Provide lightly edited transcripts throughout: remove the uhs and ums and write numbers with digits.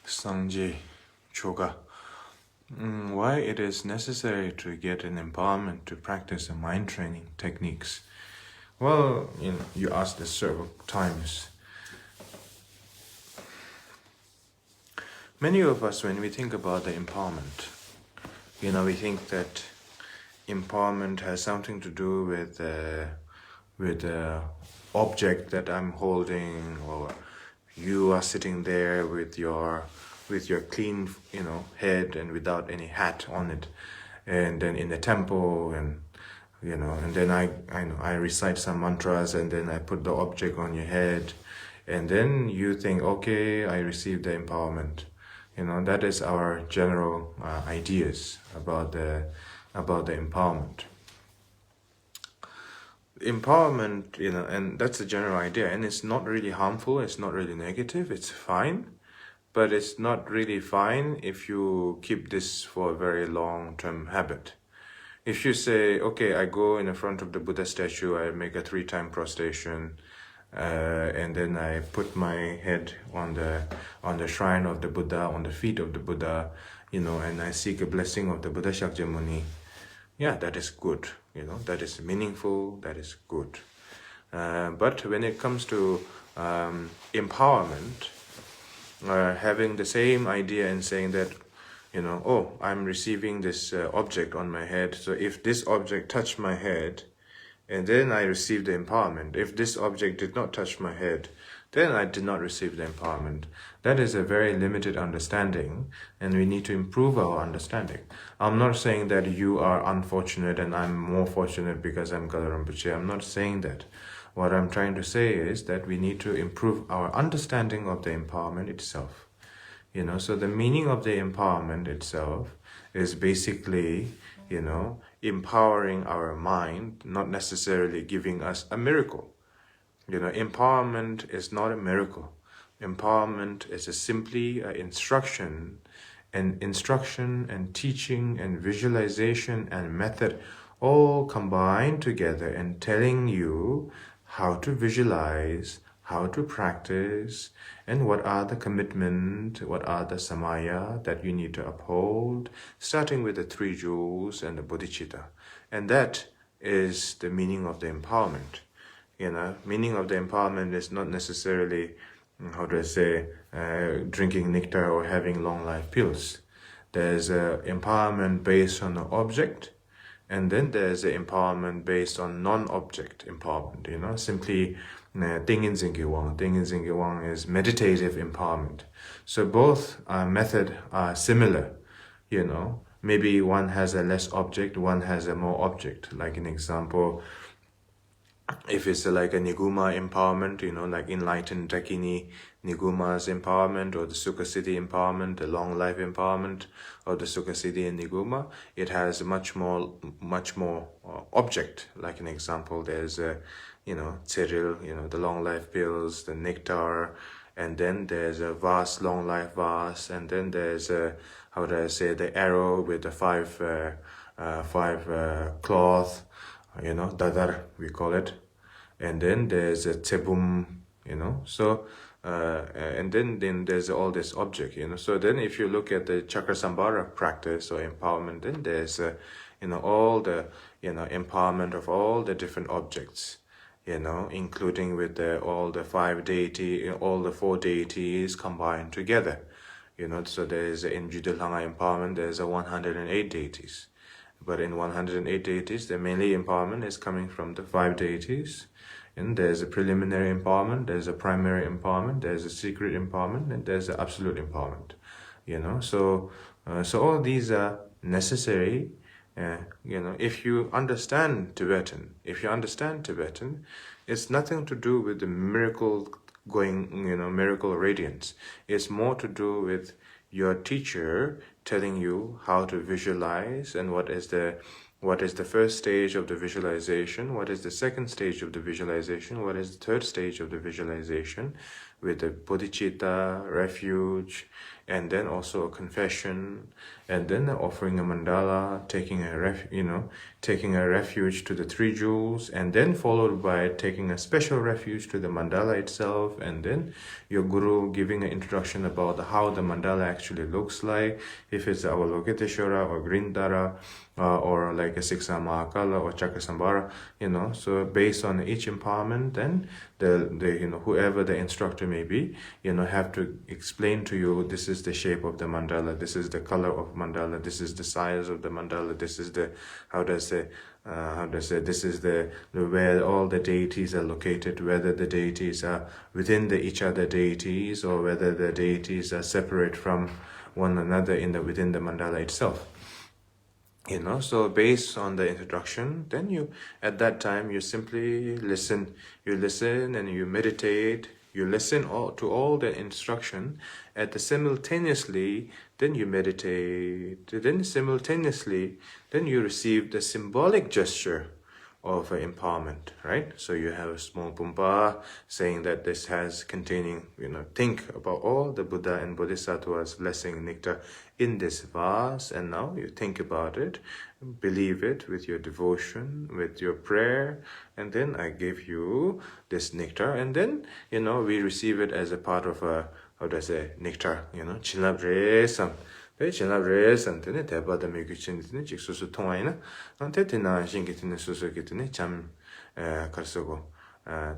Sangje Choga. Why it is necessary to get an empowerment to practice the mind training techniques? Well, you asked this several times. Many of us, when we think about the empowerment, we think that empowerment has something to do with the object that I'm holding, or you are sitting there with your clean, head and without any hat on it, and then in the temple, and and then I recite some mantras, and then I put the object on your head, and then you think, okay, I received the empowerment. That is our general ideas about the empowerment. Empowerment, and that's the general idea, and it's not really harmful, it's not really negative, it's fine, but it's not really fine if you keep this for a very long-term habit. If you say, okay, I go in the front of the Buddha statue, I make a 3-time prostration, and then I put my head on the shrine of the Buddha, on the feet of the Buddha, and I seek a blessing of the Buddha Shakyamuni. Yeah, that is good. That is meaningful. That is good. But when it comes to empowerment, having the same idea and saying that, oh, I'm receiving this object on my head. So if this object touched my head, and then I received the empowerment. If this object did not touch my head, then I did not receive the empowerment. That is a very limited understanding, and we need to improve our understanding. I'm not saying that you are unfortunate and I'm more fortunate because I'm Kalu Rinpoche. I'm not saying that. What I'm trying to say is that we need to improve our understanding of the empowerment itself. So the meaning of the empowerment itself is basically, empowering our mind, not necessarily giving us a miracle. Empowerment is not a miracle. Empowerment is simply an instruction and teaching and visualization and method all combined together and telling you how to visualize, how to practice, and what are the commitment, what are the samaya that you need to uphold, starting with the 3 jewels and the bodhicitta. And that is the meaning of the empowerment. Meaning of the empowerment is not necessarily, drinking nectar or having long life pills. There's empowerment based on the object, and then there's the empowerment based on non-object empowerment, simply Tingin Zingiwang. Tingin Zingiwang is meditative empowerment. So both method are similar, Maybe one has a less object, one has a more object. Like an example, if it's like a Niguma empowerment, like enlightened Dakini Niguma's empowerment, or the Sukhasiddhi empowerment, the long life empowerment, or the Sukhasiddhi and Niguma, it has much more object. Like an example, there's Cyril, the long life pills, the nectar, and then there's a vast long life vase, and then there's the arrow with the 5 cloth, dadar we call it, and then there's a tebum, so and then there's all this object, so then if you look at the Chakrasambhara practice or empowerment, then there's all the empowerment of all the different objects, including with all the 5 deity, all the 4 deities combined together, so there's in Judalhanga empowerment, there's 108 deities. But in 108 deities, the mainly empowerment is coming from the 5 deities. And there's a preliminary empowerment, there's a primary empowerment, there's a secret empowerment, and there's the absolute empowerment. So all these are necessary. If you understand Tibetan, it's nothing to do with the miracle miracle radiance. It's more to do with your teacher telling you how to visualize, and what is the first stage of the visualization, what is the second stage of the visualization, what is the third stage of the visualization, with the bodhicitta, refuge, and then also a confession, and then offering a mandala, taking a refuge to the three jewels, and then followed by taking a special refuge to the mandala itself, and then your guru giving an introduction about how the mandala actually looks like, if it's Avalokiteshvara or Grindara, or like a Siksa Mahakala or Chakasambhara, so based on each empowerment, then the whoever the instructor may be, have to explain to you, this is the shape of the mandala, this is the color of mandala, this is the size of the mandala, this is the, this is the where all the deities are located, whether the deities are within each other deities, or whether the deities are separate from one another within the mandala itself. So based on the introduction, then at that time you simply listen. You listen and you meditate. You listen to all the instruction. Simultaneously, then you meditate. Then simultaneously, then you receive the symbolic gesture of empowerment, right? So you have a small pumpa saying that this has containing, think about all the Buddha and Bodhisattva's blessing nectar in this vase, and now you think about it, believe it with your devotion, with your prayer, and then I give you this nectar, and then, we receive it as a part of a, nectar, chilabresam. Chilabresam, Tebada Mikuchin, Chiksusu Toina, and Tetina Shingitin Susukitin, Cham Karsogo,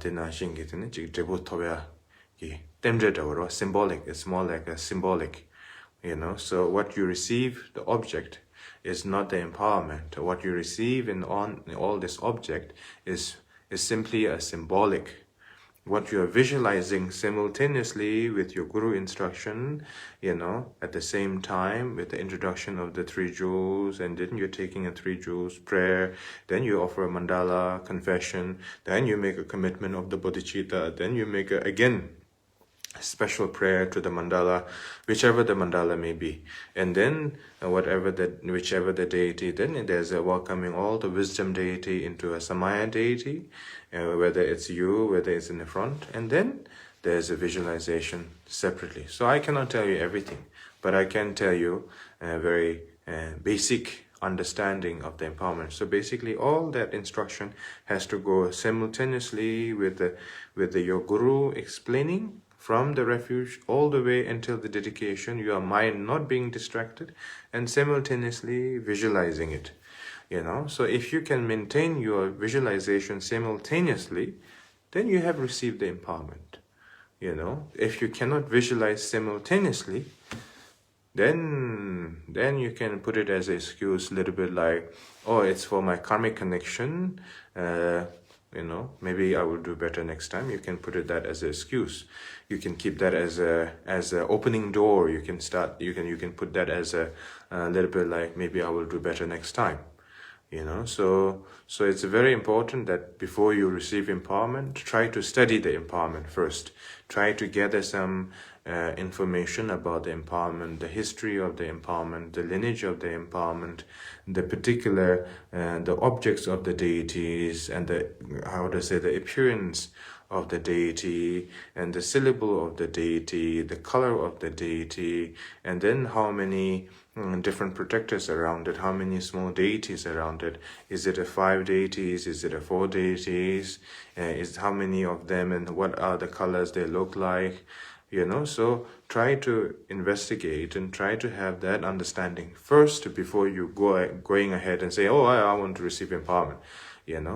Tina Shingitin, Chikjebutobia, Temjed or symbolic, it's more like a symbolic, So what you receive, the object, is not the empowerment. What you receive in all this object is simply a symbolic. What you are visualizing simultaneously with your guru instruction, at the same time with the introduction of the three jewels, and then you're taking a three jewels prayer, then you offer a mandala confession, then you make a commitment of the bodhicitta, then you make again special prayer to the mandala, whichever the mandala may be, and then whichever the deity, then there's a welcoming all the wisdom deity into a samaya deity, whether it's you, whether it's in the front, and then there's a visualization separately. So I cannot tell you everything, but I can tell you a very basic understanding of the empowerment. So basically all that instruction has to go simultaneously with your guru explaining from the refuge all the way until the dedication, your mind not being distracted, and simultaneously visualizing it. So if you can maintain your visualization simultaneously, then you have received the empowerment. If you cannot visualize simultaneously, then you can put it as an excuse, a little bit like, oh, it's for my karmic connection, maybe I will do better next time. You can put that as an excuse. You can keep that as a opening door. You can put that as a little bit like, maybe I will do better next time. So it's very important that before you receive empowerment, try to study the empowerment first. Try to gather some information about the empowerment, the history of the empowerment, the lineage of the empowerment, the particular the objects of the deities, and the appearance of the deity, and the syllable of the deity, the color of the deity, and then how many different protectors around it, how many small deities around it. Is it a 5 deities? Is it a 4 deities? Is how many of them, and what are the colors they look like? So try to investigate and try to have that understanding first before you going ahead and say, oh, I want to receive empowerment.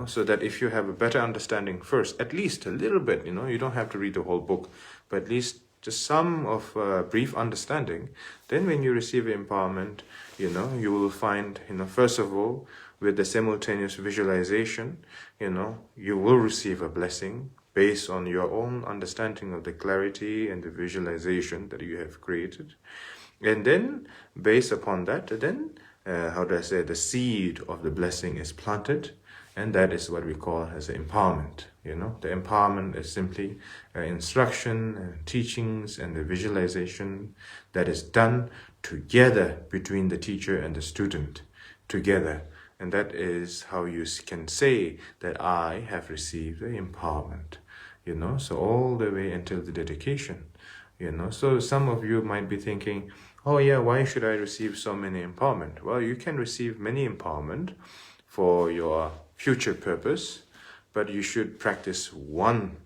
So that if you have a better understanding first, at least a little bit, you don't have to read the whole book, but at least just some of brief understanding, then when you receive empowerment, you will find, first of all, with the simultaneous visualization, you will receive a blessing based on your own understanding of the clarity and the visualization that you have created. And then, based upon that, then, the seed of the blessing is planted, and that is what we call as empowerment. The empowerment is simply instruction and teachings and the visualization that is done together between the teacher and the student, together. And that is how you can say that I have received the empowerment, so all the way until the dedication, So some of you might be thinking, oh yeah, why should I receive so many empowerment? Well, you can receive many empowerment for your future purpose, but you should practice one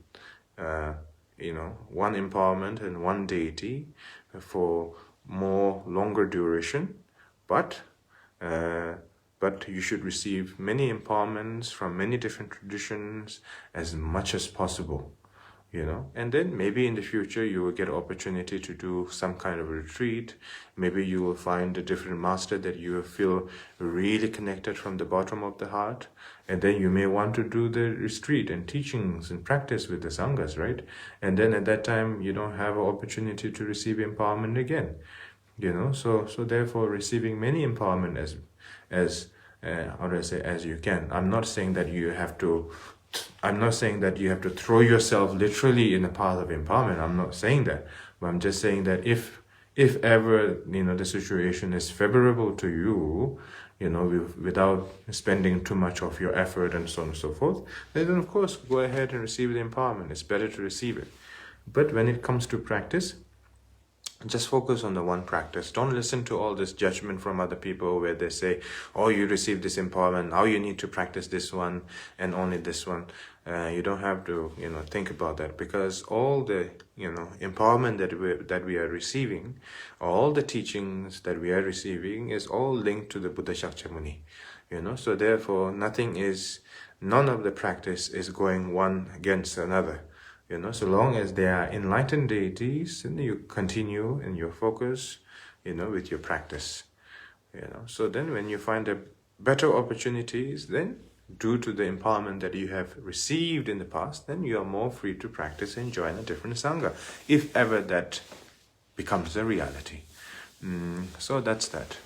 one empowerment and one deity for more longer duration, but you should receive many empowerments from many different traditions as much as possible, and then maybe in the future you will get opportunity to do some kind of retreat. Maybe you will find a different master that you feel really connected from the bottom of the heart, and then you may want to do the retreat and teachings and practice with the sanghas, right? And then at that time you don't have an opportunity to receive empowerment again, so therefore receiving many empowerment as how do I say, as you can. I'm not saying that you have to throw yourself literally in the path of empowerment. I'm not saying that, but I'm just saying that if ever the situation is favorable to you, without spending too much of your effort and so on and so forth, then of course go ahead and receive the empowerment. It's better to receive it. But when it comes to practice, just focus on the one practice. Don't listen to all this judgment from other people where they say, oh, you received this empowerment, now you need to practice this one and only this one. You don't have to think about that, because all the empowerment that we are receiving, all the teachings that we are receiving is all linked to the Buddha Shakyamuni. So therefore none of the practice is going one against another. So long as they are enlightened deities, then you continue in your focus, with your practice. So then when you find a better opportunities, then due to the empowerment that you have received in the past, then you are more free to practice and join a different sangha, if ever that becomes a reality. So that's that.